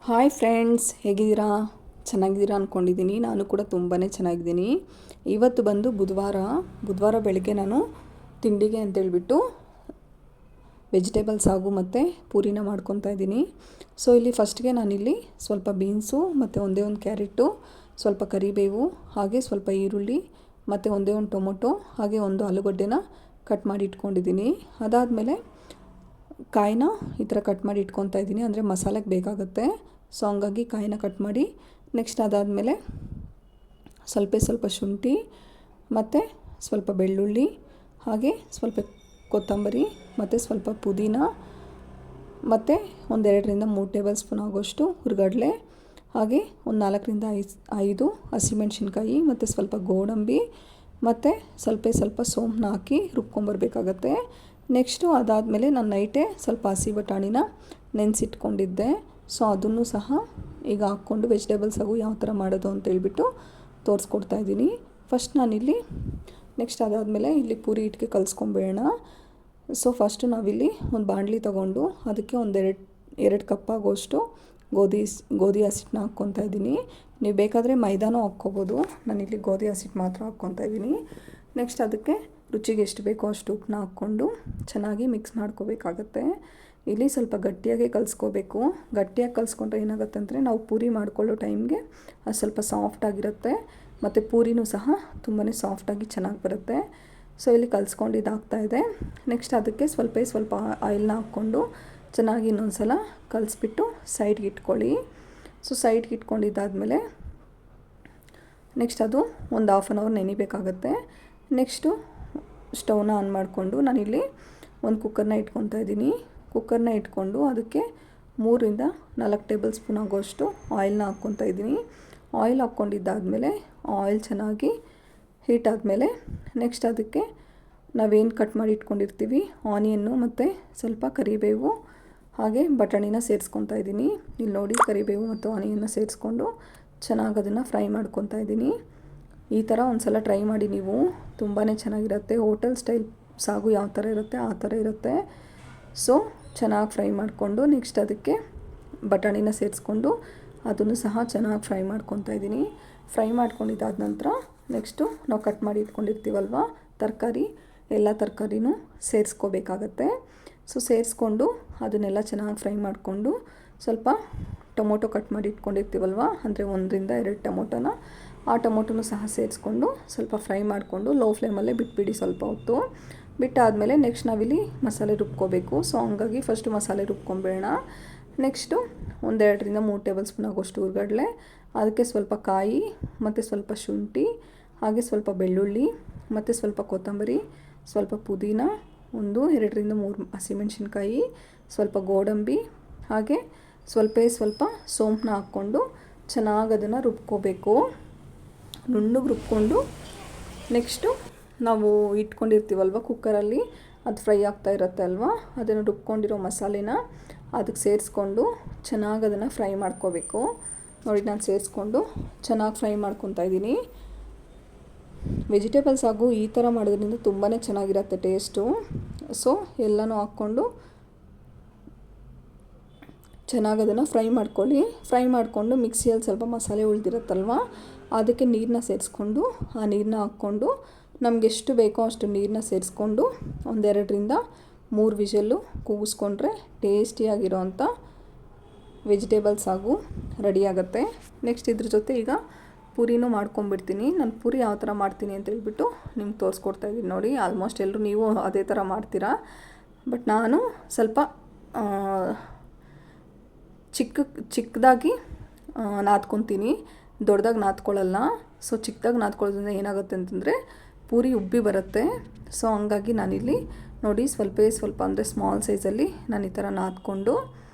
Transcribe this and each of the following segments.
Hi friends, ಹೇಗಿದ್ದೀರಾ? ಚೆನ್ನಾಗಿದ್ದೀರಾ ಅಂದ್ಕೊಂಡಿದ್ದೀನಿ. ನಾನು ಕೂಡ ತುಂಬಾ ಚೆನ್ನಾಗಿದ್ದೀನಿ. ಇವತ್ತು ಬಂದು ಬುಧವಾರ ಬೆಳಗ್ಗೆ ನಾನು ತಿಂಡಿಗೆ ಅಂತೇಳ್ಬಿಟ್ಟು ವೆಜಿಟೇಬಲ್ಸ್ ಹಾಗೂ ಮತ್ತು ಪೂರಿನ ಮಾಡ್ಕೊತಾ ಇದ್ದೀನಿ. ಸೊ ಇಲ್ಲಿ ಫಸ್ಟ್ಗೆ ನಾನಿಲ್ಲಿ ಸ್ವಲ್ಪ ಬೀನ್ಸು ಮತ್ತು ಒಂದೇ ಒಂದು ಕ್ಯಾರೆಟು, ಸ್ವಲ್ಪ ಕರಿಬೇವು, ಹಾಗೆ ಸ್ವಲ್ಪ ಈರುಳ್ಳಿ ಮತ್ತು ಒಂದೇ ಒಂದು ಟೊಮೊಟೊ, ಹಾಗೆ ಒಂದು ಆಲೂಗಡ್ಡೆನ ಕಟ್ ಮಾಡಿ ಇಟ್ಕೊಂಡಿದ್ದೀನಿ. ಅದಾದಮೇಲೆ ಕಾಯಿನ ಈ ಥರ ಕಟ್ ಮಾಡಿ ಇಟ್ಕೊತಾ ಇದ್ದೀನಿ, ಅಂದರೆ ಮಸಾಲೆಗೆ ಬೇಕಾಗುತ್ತೆ. ಸೊ ಹಂಗಾಗಿ ಕಾಯಿನ ಕಟ್ ಮಾಡಿ, ನೆಕ್ಸ್ಟ್ ಅದಾದಮೇಲೆ ಸ್ವಲ್ಪ ಶುಂಠಿ ಮತ್ತು ಸ್ವಲ್ಪ ಬೆಳ್ಳುಳ್ಳಿ, ಹಾಗೆ ಸ್ವಲ್ಪ ಕೊತ್ತಂಬರಿ ಮತ್ತು ಸ್ವಲ್ಪ ಪುದೀನ ಮತ್ತು ಒಂದು 2-3 ಟೇಬಲ್ ಸ್ಪೂನ್ ಆಗೋಷ್ಟು ಹುರ್ಗಡ್ಲೆ, ಹಾಗೆ ಒಂದು 4-5 ಹಸಿಮೆಣ್ಸಿನ್ಕಾಯಿ ಮತ್ತು ಸ್ವಲ್ಪ ಗೋಡಂಬಿ ಮತ್ತು ಸ್ವಲ್ಪ ಸೋಂಪನ್ನ ಹಾಕಿ ರುಬ್ಕೊಂಬರ್ಬೇಕಾಗತ್ತೆ. ನೆಕ್ಸ್ಟು ಅದಾದಮೇಲೆ ನಾನು ನೈಟೇ ಸ್ವಲ್ಪ ಹಸಿ ಬಟಾಣಿನ ನೆನೆಸಿಟ್ಕೊಂಡಿದ್ದೆ. ಸೊ ಅದನ್ನು ಸಹ ಈಗ ಹಾಕ್ಕೊಂಡು ವೆಜಿಟೇಬಲ್ಸ್ ಹಾಗೂ ಯಾವ ಥರ ಮಾಡೋದು ಅಂತೇಳ್ಬಿಟ್ಟು ತೋರಿಸ್ಕೊಡ್ತಾ ಇದ್ದೀನಿ. ಫಸ್ಟ್ ನಾನಿಲ್ಲಿ ನೆಕ್ಸ್ಟ್ ಅದಾದಮೇಲೆ ಇಲ್ಲಿ ಪೂರಿ ಹಿಟ್ಟಿಗೆ ಕಲಿಸ್ಕೊಂಬೇಡ. ಸೊ ಫಸ್ಟು ನಾವಿಲ್ಲಿ ಒಂದು ಬಾಣಲಿ ತೊಗೊಂಡು ಅದಕ್ಕೆ ಎರಡು ಕಪ್ ಆಗೋಷ್ಟು ಗೋಧಿ ಹಸಿಟ್ಟನ್ನ ಹಾಕ್ಕೊತಾ ಇದ್ದೀನಿ. ನೀವು ಬೇಕಾದರೆ ಮೈದಾನೂ ಹಾಕ್ಕೋಬೋದು. ನಾನಿಲ್ಲಿ ಗೋಧಿ ಹಸಿಟ್ಟು ಮಾತ್ರ ಹಾಕ್ಕೊತಾ ಇದ್ದೀನಿ. ನೆಕ್ಸ್ಟ್ ಅದಕ್ಕೆ ರುಚಿಗೆ ಎಷ್ಟು ಬೇಕೋ ಅಷ್ಟು ಉಪ್ಪನ್ನ ಹಾಕ್ಕೊಂಡು ಚೆನ್ನಾಗಿ ಮಿಕ್ಸ್ ಮಾಡ್ಕೋಬೇಕಾಗತ್ತೆ. ಇಲ್ಲಿ ಸ್ವಲ್ಪ ಗಟ್ಟಿಯಾಗಿ ಕಲಿಸ್ಕೋಬೇಕು. ಗಟ್ಟಿಯಾಗಿ ಕಲಿಸ್ಕೊಂಡ್ರೆ ಏನಾಗುತ್ತೆ ಅಂದರೆ ನಾವು ಪೂರಿ ಮಾಡ್ಕೊಳ್ಳೋ ಟೈಮ್ಗೆ ಅದು ಸ್ವಲ್ಪ ಸಾಫ್ಟಾಗಿರುತ್ತೆ ಮತ್ತು ಪೂರಿನೂ ಸಹ ತುಂಬಾ ಸಾಫ್ಟಾಗಿ ಚೆನ್ನಾಗಿ ಬರುತ್ತೆ. ಸೊ ಇಲ್ಲಿ ಕಲಿಸ್ಕೊಂಡು ಇದಾಗ್ತಾಯಿದೆ. ನೆಕ್ಸ್ಟ್ ಅದಕ್ಕೆ ಸ್ವಲ್ಪ ಆಯಿಲ್ನ ಹಾಕ್ಕೊಂಡು ಚೆನ್ನಾಗಿ ಇನ್ನೊಂದು ಸಲ ಕಲಿಸ್ಬಿಟ್ಟು ಸೈಡ್ಗೆ ಇಟ್ಕೊಳ್ಳಿ. ಸೊ ಸೈಡ್ಗೆ ಇಟ್ಕೊಂಡಿದ್ದಾದಮೇಲೆ ನೆಕ್ಸ್ಟ್ ಅದು ಒಂದು 1/2 ಅವರ್ ನೆನಿಬೇಕಾಗತ್ತೆ. ನೆಕ್ಸ್ಟು ಸ್ಟವ್ನ ಆನ್ ಮಾಡಿಕೊಂಡು ನಾನಿಲ್ಲಿ ಒಂದು ಕುಕ್ಕರ್ನ ಇಟ್ಕೊತಾ ಇದ್ದೀನಿ. ಕುಕ್ಕರ್ನ ಇಟ್ಕೊಂಡು ಅದಕ್ಕೆ 3-4 ಟೇಬಲ್ ಸ್ಪೂನ್ ಆಗೋಷ್ಟು ಆಯಿಲ್ನ ಹಾಕ್ಕೊತಾ ಇದ್ದೀನಿ. ಆಯಿಲ್ ಹಾಕ್ಕೊಂಡಿದ್ದಾದಮೇಲೆ ಆಯಿಲ್ ಚೆನ್ನಾಗಿ ಹೀಟ್ ಆದಮೇಲೆ ನೆಕ್ಸ್ಟ್ ಅದಕ್ಕೆ ನಾವೇನು ಕಟ್ ಮಾಡಿ ಇಟ್ಕೊಂಡಿರ್ತೀವಿ ಆನಿಯನ್ನು ಮತ್ತು ಸ್ವಲ್ಪ ಕರಿಬೇವು ಹಾಗೆ ಬಟಾಣಿನ ಸೇರಿಸ್ಕೊತಾ ಇದ್ದೀನಿ. ಇಲ್ಲಿ ನೋಡಿ, ಕರಿಬೇವು ಮತ್ತು ಆನಿಯನ್ನ ಸೇರಿಸ್ಕೊಂಡು ಚೆನ್ನಾಗಿ ಅದನ್ನು ಫ್ರೈ ಮಾಡ್ಕೊತಾ ಇದ್ದೀನಿ. ಈ ಥರ ಒಂದು ಸಲ ಟ್ರೈ ಮಾಡಿ ನೀವು, ತುಂಬಾ ಚೆನ್ನಾಗಿರುತ್ತೆ. ಹೋಟೆಲ್ ಸ್ಟೈಲ್ ಸಾಗು ಯಾವ ಥರ ಇರುತ್ತೆ ಆ ಥರ ಇರುತ್ತೆ. ಸೊ ಚೆನ್ನಾಗಿ ಫ್ರೈ ಮಾಡಿಕೊಂಡು ನೆಕ್ಸ್ಟ್ ಅದಕ್ಕೆ ಬಟಾಣಿನ ಸೇರಿಸ್ಕೊಂಡು ಅದನ್ನು ಸಹ ಚೆನ್ನಾಗಿ ಫ್ರೈ ಮಾಡ್ಕೊತಾ ಇದ್ದೀನಿ. ಫ್ರೈ ಮಾಡ್ಕೊಂಡಿದ್ದಾದ ನಂತರ ನೆಕ್ಸ್ಟು ನಾವು ಕಟ್ ಮಾಡಿ ಇಟ್ಕೊಂಡಿರ್ತೀವಲ್ವ ಎಲ್ಲ ತರಕಾರಿನೂ ಸೇರಿಸ್ಕೋಬೇಕಾಗತ್ತೆ. ಸೊ ಸೇರಿಸ್ಕೊಂಡು ಅದನ್ನೆಲ್ಲ ಚೆನ್ನಾಗಿ ಫ್ರೈ ಮಾಡಿಕೊಂಡು ಸ್ವಲ್ಪ ಟೊಮೊಟೊ ಕಟ್ ಮಾಡಿ ಇಟ್ಕೊಂಡಿರ್ತೀವಲ್ವ, ಅಂದರೆ 1-2 ಟೊಮೊಟೊನ, ಆ ಟೊಮೊಟೊನೂ ಸಹ ಸೇರಿಸ್ಕೊಂಡು ಸ್ವಲ್ಪ ಫ್ರೈ ಮಾಡಿಕೊಂಡು ಲೋ ಫ್ಲೇಮಲ್ಲೇ ಬಿಟ್ಬಿಡಿ ಸ್ವಲ್ಪ ಹೊತ್ತು. ಬಿಟ್ಟಾದಮೇಲೆ ನೆಕ್ಸ್ಟ್ ನಾವಿಲ್ಲಿ ಮಸಾಲೆ ರುಬ್ಕೋಬೇಕು. ಸೊ ಹಂಗಾಗಿ ಫಸ್ಟು ಮಸಾಲೆ ರುಬ್ಕೊಂಬೇಡ. ನೆಕ್ಸ್ಟು 1-3 ಟೇಬಲ್ ಸ್ಪೂನ್ ಆಗೋಷ್ಟು ಹುರ್ಗಡ್ಲೆ, ಅದಕ್ಕೆ ಸ್ವಲ್ಪ ಕಾಯಿ ಮತ್ತು ಸ್ವಲ್ಪ ಶುಂಠಿ, ಹಾಗೆ ಸ್ವಲ್ಪ ಬೆಳ್ಳುಳ್ಳಿ ಮತ್ತು ಸ್ವಲ್ಪ ಕೊತ್ತಂಬರಿ, ಸ್ವಲ್ಪ ಪುದೀನ, 2-3 ಹಸಿಮೆಣ್ಸಿನ್ಕಾಯಿ, ಸ್ವಲ್ಪ ಗೋಡಂಬಿ, ಹಾಗೆ ಸ್ವಲ್ಪ ಸೋಂಪನ್ನ ಹಾಕ್ಕೊಂಡು ಚೆನ್ನಾಗಿ ಅದನ್ನು ರುಬ್ಕೋಬೇಕು. ನುಣ್ಣಗೆ ರುಬ್ಕೊಂಡು ನೆಕ್ಸ್ಟು ನಾವು ಇಟ್ಕೊಂಡಿರ್ತೀವಲ್ವ ಕುಕ್ಕರಲ್ಲಿ, ಅದು ಫ್ರೈ ಆಗ್ತಾ ಇರುತ್ತೆ ಅಲ್ವಾ, ಅದನ್ನು ರುಬ್ಕೊಂಡಿರೋ ಮಸಾಲೆನ ಅದಕ್ಕೆ ಸೇರಿಸ್ಕೊಂಡು ಚೆನ್ನಾಗಿ ಅದನ್ನು ಫ್ರೈ ಮಾಡ್ಕೋಬೇಕು. ನೋಡಿ, ನಾನು ಸೇರಿಸ್ಕೊಂಡು ಚೆನ್ನಾಗಿ ಫ್ರೈ ಮಾಡ್ಕೊತಾ ಇದ್ದೀನಿ. ವೆಜಿಟೇಬಲ್ಸ್ ಹಾಗೂ ಈ ಥರ ಮಾಡೋದ್ರಿಂದ ತುಂಬಾ ಚೆನ್ನಾಗಿರುತ್ತೆ ಟೇಸ್ಟು. ಸೊ ಎಲ್ಲನೂ ಹಾಕ್ಕೊಂಡು ಚೆನ್ನಾಗಿ ಅದನ್ನು ಫ್ರೈ ಮಾಡ್ಕೊಳ್ಳಿ. ಫ್ರೈ ಮಾಡಿಕೊಂಡು ಮಿಕ್ಸಿಯಲ್ಲಿ ಸ್ವಲ್ಪ ಮಸಾಲೆ ಉಳಿದಿರುತ್ತಲ್ವ, ಅದಕ್ಕೆ ನೀರನ್ನ ಸೇರಿಸ್ಕೊಂಡು ಆ ನೀರನ್ನ ಹಾಕ್ಕೊಂಡು ನಮ್ಗೆ ಎಷ್ಟು ಬೇಕೋ ಅಷ್ಟು ನೀರನ್ನ ಸೇರಿಸ್ಕೊಂಡು 2-3 ವಿಷಲ್ಲು ಕೂಗಿಸ್ಕೊಂಡ್ರೆ ಟೇಸ್ಟಿಯಾಗಿರೋವಂಥ ವೆಜಿಟೇಬಲ್ಸ್ ಹಾಗೂ ರೆಡಿಯಾಗುತ್ತೆ. ನೆಕ್ಸ್ಟ್ ಇದ್ರ ಜೊತೆ ಈಗ ಪೂರಿನೂ ಮಾಡ್ಕೊಂಬಿಡ್ತೀನಿ. ನಾನು ಪೂರಿ ಯಾವ ಥರ ಮಾಡ್ತೀನಿ ಅಂತ ಹೇಳ್ಬಿಟ್ಟು ನಿಮ್ಗೆ ತೋರಿಸ್ಕೊಡ್ತಾ ಇದ್ದೀನಿ. ನೋಡಿ, ಆಲ್ಮೋಸ್ಟ್ ಎಲ್ಲರೂ ನೀವು ಅದೇ ಥರ ಮಾಡ್ತೀರಾ, ಬಟ್ ನಾನು ಸ್ವಲ್ಪ ಚಿಕ್ಕದಾಗಿ ನಾದ್ಕೊತೀನಿ, ದೊಡ್ಡದಾಗಿ ನಾದ್ಕೊಳ್ಳಲ್ಲ. ಸೊ ಚಿಕ್ಕದಾಗಿ ನಾದ್ಕೊಳ್ಳೋದ್ರಿಂದ ಏನಾಗುತ್ತೆ ಅಂತಂದರೆ ಪೂರಿ ಉಬ್ಬಿ ಬರುತ್ತೆ. ಸೊ ಹಂಗಾಗಿ ನಾನಿಲ್ಲಿ ನೋಡಿ ಸ್ವಲ್ಪ ಅಂದರೆ ಸ್ಮಾಲ್ ಸೈಜಲ್ಲಿ ನಾನು ಈ ಥರ ನಾದ್ಕೊಂಡು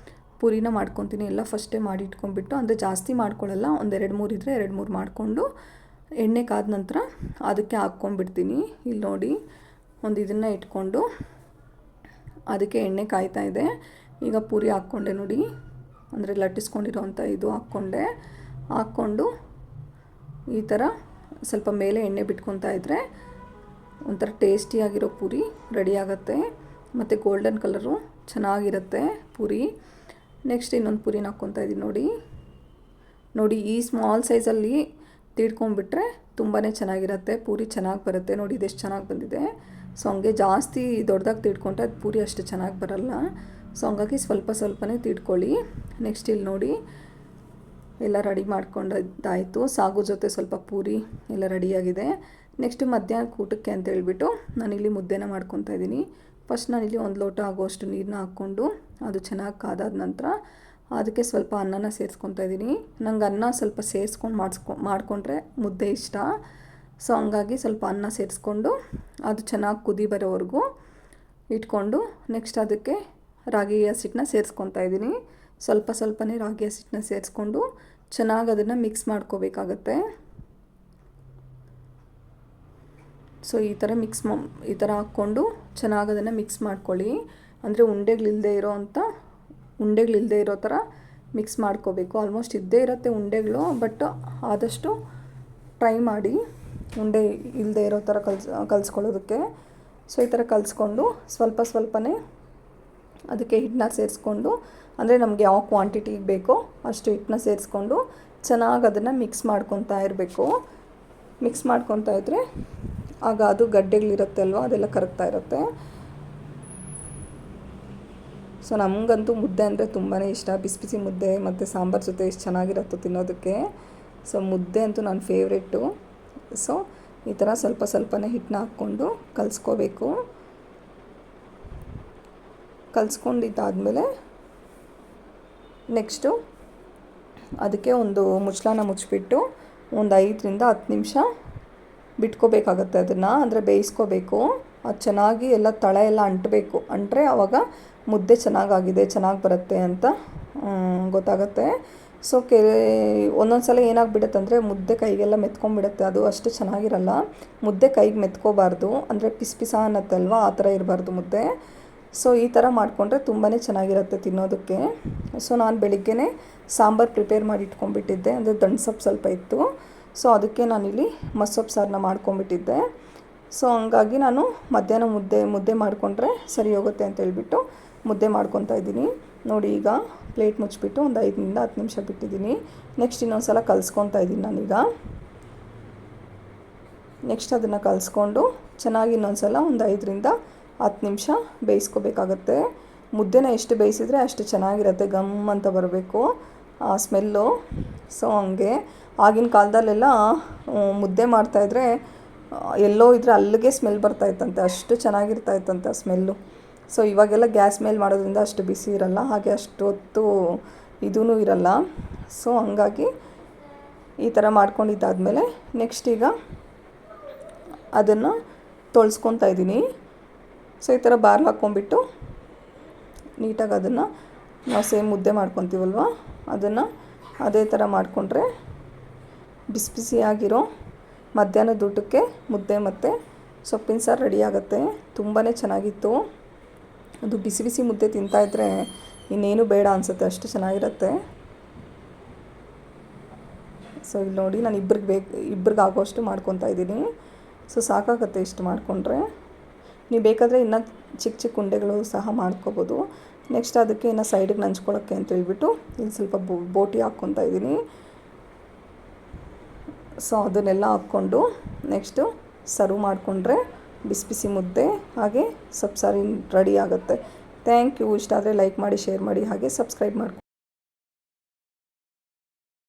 ಪೂರಿನ ಮಾಡ್ಕೊತೀನಿ. ಎಲ್ಲ ಫಸ್ಟೇ ಮಾಡಿ ಇಟ್ಕೊಂಡ್ಬಿಟ್ಟು, ಅಂದರೆ ಜಾಸ್ತಿ ಮಾಡ್ಕೊಳ್ಳಲ್ಲ, 1-2-3 ಇದ್ದರೆ 2-3 ಮಾಡಿಕೊಂಡು ಎಣ್ಣೆ ಕಾದ ನಂತರ ಅದಕ್ಕೆ ಹಾಕ್ಕೊಂಡ್ಬಿಡ್ತೀನಿ. ಇಲ್ಲಿ ನೋಡಿ, ಇದನ್ನು ಇಟ್ಕೊಂಡು ಅದಕ್ಕೆ ಎಣ್ಣೆ ಕಾಯ್ತಾ ಇದೆ. ಈಗ ಪೂರಿ ಹಾಕ್ಕೊಂಡೆ ನೋಡಿ, ಅಂದರೆ ಲಟ್ಟಿಸ್ಕೊಂಡಿರೋವಂಥ ಇದು ಹಾಕ್ಕೊಂಡು ಈ ಥರ ಸ್ವಲ್ಪ ಮೇಲೆ ಎಣ್ಣೆ ಬಿಟ್ಕೊತಾ ಇದ್ದರೆ ಒಂಥರ ಟೇಸ್ಟಿಯಾಗಿರೋ ಪೂರಿ ರೆಡಿ ಆಗುತ್ತೆ. ಮತ್ತು ಗೋಲ್ಡನ್ ಕಲರು ಚೆನ್ನಾಗಿರುತ್ತೆ ಪೂರಿ. ನೆಕ್ಸ್ಟ್ ಇನ್ನೊಂದು ಪೂರಿನ ಹಾಕ್ಕೊತಾ ಇದ್ದೀನಿ ನೋಡಿ ಈ ಸ್ಮಾಲ್ ಸೈಜಲ್ಲಿ ತೀಡ್ಕೊಂಡ್ಬಿಟ್ರೆ ತುಂಬಾ ಚೆನ್ನಾಗಿರುತ್ತೆ, ಪೂರಿ ಚೆನ್ನಾಗಿ ಬರುತ್ತೆ. ನೋಡಿ ಇದೆಷ್ಟು ಚೆನ್ನಾಗಿ ಬಂದಿದೆ. ಸೊ ಹಂಗೆ ಜಾಸ್ತಿ ದೊಡ್ಡದಾಗಿ ತೀಡ್ಕೊಂಡ್ರೆ ಅದು ಪೂರಿ ಅಷ್ಟು ಚೆನ್ನಾಗಿ ಬರಲ್ಲ. ಸೊ ಹಂಗಾಗಿ ಸ್ವಲ್ಪ ಸ್ವಲ್ಪನೇ ತೀಡ್ಕೊಳ್ಳಿ. ನೆಕ್ಸ್ಟ್ ಇಲ್ಲಿ ನೋಡಿ ಎಲ್ಲ ರೆಡಿ ಮಾಡ್ಕೊಂಡಾಯಿತು. ಸಾಗು ಜೊತೆ ಸ್ವಲ್ಪ ಪೂರಿ ಎಲ್ಲ ರೆಡಿಯಾಗಿದೆ. ನೆಕ್ಸ್ಟ್ ಮಧ್ಯಾಹ್ನಕ್ಕೆ ಊಟಕ್ಕೆ ಅಂತ ಹೇಳ್ಬಿಟ್ಟು ನಾನಿಲ್ಲಿ ಮುದ್ದೆನ ಮಾಡ್ಕೊತಾ ಇದ್ದೀನಿ. ಫಸ್ಟ್ ನಾನಿಲ್ಲಿ 1 ಲೋಟ ಆಗೋಷ್ಟು ನೀರನ್ನ ಹಾಕ್ಕೊಂಡು ಅದು ಚೆನ್ನಾಗಿ ಕಾದಾದ ನಂತರ ಅದಕ್ಕೆ ಸ್ವಲ್ಪ ಅನ್ನನ ಸೇರಿಸ್ಕೊತಾ ಇದ್ದೀನಿ. ನಂಗೆ ಅನ್ನ ಸ್ವಲ್ಪ ಸೇರಿಸ್ಕೊಂಡು ಮಾಡಿಕೊಂಡ್ರೆ ಮುದ್ದೆ ಇಷ್ಟ. ಸೊ ಹಂಗಾಗಿ ಸ್ವಲ್ಪ ಅನ್ನ ಸೇರಿಸ್ಕೊಂಡು ಅದು ಚೆನ್ನಾಗಿ ಕುದಿ ಬರೋವರೆಗೂ ಇಟ್ಕೊಂಡು ನೆಕ್ಸ್ಟ್ ಅದಕ್ಕೆ ರಾಗಿ ಹಸಿಟ್ಟನ್ನ ಸೇರಿಸ್ಕೊತಾ ಇದ್ದೀನಿ. ಸ್ವಲ್ಪ ಸ್ವಲ್ಪನೇ ರಾಗಿ ಹಸಿಟ್ಟನ್ನ ಸೇರಿಸ್ಕೊಂಡು ಚೆನ್ನಾಗಿ ಅದನ್ನು ಮಿಕ್ಸ್ ಮಾಡ್ಕೋಬೇಕಾಗತ್ತೆ. ಸೊ ಈ ಥರ ಹಾಕ್ಕೊಂಡು ಚೆನ್ನಾಗಿ ಅದನ್ನು ಮಿಕ್ಸ್ ಮಾಡ್ಕೊಳ್ಳಿ. ಅಂದರೆ ಉಂಡೆಗಳಿಲ್ಲದೆ ಇರೋ ಥರ ಮಿಕ್ಸ್ ಮಾಡ್ಕೋಬೇಕು. ಆಲ್ಮೋಸ್ಟ್ ಇದ್ದೇ ಇರುತ್ತೆ ಉಂಡೆಗಳು, ಬಟ್ ಆದಷ್ಟು ಟ್ರೈ ಮಾಡಿ ಉಂಡೆ ಇಲ್ಲದೆ ಇರೋ ಥರ ಕಲಿಸ್ಕೊಳ್ಳೋದಕ್ಕೆ. ಸೊ ಈ ಥರ ಕಲಿಸ್ಕೊಂಡು ಸ್ವಲ್ಪನೇ ಅದಕ್ಕೆ ಹಿಟ್ಟನ್ನ ಸೇರಿಸ್ಕೊಂಡು, ಅಂದರೆ ನಮಗೆ ಯಾವ ಕ್ವಾಂಟಿಟಿಗೆ ಬೇಕೋ ಅಷ್ಟು ಹಿಟ್ಟನ್ನ ಸೇರಿಸ್ಕೊಂಡು ಚೆನ್ನಾಗಿ ಅದನ್ನು ಮಿಕ್ಸ್ ಮಾಡ್ಕೊತಾ ಇರಬೇಕು. ಮಿಕ್ಸ್ ಮಾಡ್ಕೊತಾ ಇದ್ದರೆ ಆಗ ಅದು ಗಡ್ಡೆಗಳಿರುತ್ತೆ ಅಲ್ವ, ಅದೆಲ್ಲ ಕರಗ್ತಾ ಇರುತ್ತೆ. ಸೊ ನಮಗಂತೂ ಮುದ್ದೆ ಅಂದರೆ ತುಂಬಾ ಇಷ್ಟ. ಬಿಸಿ ಬಿಸಿ ಮುದ್ದೆ ಮತ್ತು ಸಾಂಬಾರು ಜೊತೆ ಎಷ್ಟು ಚೆನ್ನಾಗಿರುತ್ತೋ ತಿನ್ನೋದಕ್ಕೆ. ಸೊ ಮುದ್ದೆ ಅಂತೂ ನನ್ನ ಫೇವ್ರೆಟ್ಟು. ಸೊ ಈ ಥರ ಸ್ವಲ್ಪನೇ ಹಿಟ್ಟನ್ನ ಹಾಕ್ಕೊಂಡು ಕಲಿಸ್ಕೋಬೇಕು. ಕಲಿಸ್ಕೊಂಡಿದ್ದಾದಮೇಲೆ ನೆಕ್ಸ್ಟು ಅದಕ್ಕೆ ಒಂದು ಮುಚ್ಚಳನ ಮುಚ್ಚಿಬಿಟ್ಟು ಒಂದು 5ರಿಂದ 10 ನಿಮಿಷ ಬಿಟ್ಕೋಬೇಕಾಗತ್ತೆ. ಅದನ್ನು ಅಂದರೆ ಬೇಯಿಸ್ಕೋಬೇಕು. ಅದು ಚೆನ್ನಾಗಿ ಎಲ್ಲ ತಳ ಎಲ್ಲ ಅಂಟಬೇಕು. ಅಂಟ್ರೆ ಆವಾಗ ಮುದ್ದೆ ಚೆನ್ನಾಗಿ ಬರುತ್ತೆ ಅಂತ ಗೊತ್ತಾಗುತ್ತೆ. ಸೊ ಒಂದೊಂದು ಸಲ ಏನಾಗ್ಬಿಡುತ್ತೆ ಅಂದರೆ ಮುದ್ದೆ ಕೈಗೆಲ್ಲ ಮೆತ್ಕೊಂಡ್ಬಿಡುತ್ತೆ, ಅದು ಅಷ್ಟು ಚೆನ್ನಾಗಿರಲ್ಲ. ಮುದ್ದೆ ಕೈಗೆ ಮೆತ್ಕೋಬಾರ್ದು, ಅಂದರೆ ಪಿಸ ಅನ್ನತ್ತಲ್ವ, ಆ ಥರ ಇರಬಾರ್ದು ಮುದ್ದೆ. ಸೊ ಈ ಥರ ಮಾಡಿಕೊಂಡ್ರೆ ತುಂಬಾ ಚೆನ್ನಾಗಿರುತ್ತೆ ತಿನ್ನೋದಕ್ಕೆ. ಸೊ ನಾನು ಬೆಳಿಗ್ಗೆನೇ ಸಾಂಬಾರು ಪ್ರಿಪೇರ್ ಮಾಡಿ ಇಟ್ಕೊಂಡ್ಬಿಟ್ಟಿದ್ದೆ, ಅಂದರೆ ದಂಟ್ಸೊಪ್ಪು ಸ್ವಲ್ಪ ಇತ್ತು. ಸೊ ಅದಕ್ಕೆ ನಾನಿಲ್ಲಿ ಮಸ್ಸೊಪ್ಪು ಸಾರನ್ನ ಮಾಡ್ಕೊಂಬಿಟ್ಟಿದ್ದೆ. ಸೊ ಹಂಗಾಗಿ ನಾನು ಮಧ್ಯಾಹ್ನ ಮುದ್ದೆ ಮಾಡಿಕೊಂಡ್ರೆ ಸರಿ ಹೋಗುತ್ತೆ ಅಂತ ಹೇಳ್ಬಿಟ್ಟು ಮುದ್ದೆ ಮಾಡ್ಕೊತಾ ಇದ್ದೀನಿ. ನೋಡಿ ಈಗ ಪ್ಲೇಟ್ ಮುಚ್ಚಿಬಿಟ್ಟು ಒಂದು 5ರಿಂದ 10 ನಿಮಿಷ ಬಿಟ್ಟಿದ್ದೀನಿ. ನೆಕ್ಸ್ಟ್ ಇನ್ನೊಂದು ಸಲ ಕಲಿಸ್ಕೊತಾ ಇದ್ದೀನಿ ನಾನೀಗ. ನೆಕ್ಸ್ಟ್ ಅದನ್ನು ಕಲಿಸ್ಕೊಂಡು ಚೆನ್ನಾಗಿ ಇನ್ನೊಂದು ಸಲ ಒಂದು 5ರಿಂದ 10 ನಿಮಿಷ ಬೇಯಿಸ್ಕೋಬೇಕಾಗತ್ತೆ. ಮುದ್ದೆನ ಎಷ್ಟು ಬೇಯಿಸಿದ್ರೆ ಅಷ್ಟು ಚೆನ್ನಾಗಿರುತ್ತೆ, ಗಮ್ ಅಂತ ಬರಬೇಕು ಆ ಸ್ಮೆಲ್ಲು. ಸೊ ಹಂಗೆ ಆಗಿನ ಕಾಲದಲ್ಲೆಲ್ಲ ಮುದ್ದೆ ಮಾಡ್ತಾಯಿದ್ರೆ ಎಲ್ಲೋ ಇದ್ರೆ ಅಲ್ಲಿಗೆ ಸ್ಮೆಲ್ ಬರ್ತಾಯಿತ್ತಂತೆ, ಅಷ್ಟು ಚೆನ್ನಾಗಿರ್ತಾಯಿತ್ತಂತೆ ಆ ಸ್ಮೆಲ್ಲು. ಸೊ ಇವಾಗೆಲ್ಲ ಗ್ಯಾಸ್ ಮೇಲೆ ಮಾಡೋದ್ರಿಂದ ಅಷ್ಟು ಬಿಸಿ ಇರಲ್ಲ, ಹಾಗೆ ಅಷ್ಟು ಹೊತ್ತು ಇದೂ ಇರಲ್ಲ. ಸೊ ಹಂಗಾಗಿ ಈ ಥರ ಮಾಡ್ಕೊಂಡಿದ್ದಾದಮೇಲೆ ನೆಕ್ಸ್ಟ್ ಈಗ ಅದನ್ನು ತೊಳ್ಸ್ಕೊತಾ ಇದ್ದೀನಿ. ಸೊ ಈ ಥರ ಬಾರ್ಲು ಹಾಕ್ಕೊಂಬಿಟ್ಟು ನೀಟಾಗಿ ಅದನ್ನು ನಾವು ಸೇಮ್ ಮುದ್ದೆ ಮಾಡ್ಕೊತೀವಲ್ವ, ಅದನ್ನು ಅದೇ ಥರ ಮಾಡಿಕೊಂಡ್ರೆ ಬಿಸಿ ಬಿಸಿಯಾಗಿರೋ ಮಧ್ಯಾಹ್ನದ ಊಟಕ್ಕೆ ಮುದ್ದೆ ಮತ್ತು ಸೊಪ್ಪಿನ ಸಾರು ರೆಡಿ ಆಗುತ್ತೆ. ತುಂಬಾ ಚೆನ್ನಾಗಿತ್ತು. ಅದು ಬಿಸಿ ಬಿಸಿ ಮುದ್ದೆ ತಿಂತಾಯಿದ್ರೆ ಇನ್ನೇನು ಬೇಡ ಅನಿಸುತ್ತೆ, ಅಷ್ಟು ಚೆನ್ನಾಗಿರುತ್ತೆ. ಸೊ ಇಲ್ಲಿ ನೋಡಿ ನಾನು ಇಬ್ಬರಿಗೆ ಆಗೋಷ್ಟು ಮಾಡ್ಕೊತಾ ಇದ್ದೀನಿ. ಸೊ ಸಾಕಾಗುತ್ತೆ ಇಷ್ಟು ಮಾಡಿಕೊಂಡ್ರೆ. ನೀವು ಬೇಕಾದರೆ ಇನ್ನೂ ಚಿಕ್ಕ ಉಂಡೆಗಳು ಸಹ ಮಾಡ್ಕೋಬೋದು. ನೆಕ್ಸ್ಟ್ ಅದಕ್ಕೆ ಇನ್ನು ಸೈಡಿಗೆ ನಂಚ್ಕೊಳ್ಳೋಕ್ಕೆ ಅಂತ ಹೇಳ್ಬಿಟ್ಟು ಇಲ್ಲಿ ಸ್ವಲ್ಪ ಬೋಟಿ ಹಾಕ್ಕೊತಾ ಇದ್ದೀನಿ. ಸೊ ಅದನ್ನೆಲ್ಲ ಹಾಕ್ಕೊಂಡು ನೆಕ್ಸ್ಟು ಸರ್ವ್ ಮಾಡಿಕೊಂಡ್ರೆ ಬಿಸಿ ಬಿಸಿ ಮುದ್ದೆ ಹಾಗೆ ಸೊಪ್ಪು ಸಾರು ರೆಡಿ ಆಗುತ್ತೆ. Thank you. ಇಷ್ಟ ಆದರೆ ಲೈಕ್ ಮಾಡಿ, ಶೇರ್ ಮಾಡಿ, ಹಾಗೆ ಸಬ್ಸ್ಕ್ರೈಬ್ ಮಾಡ್ಕೊಳ್ಳಿ.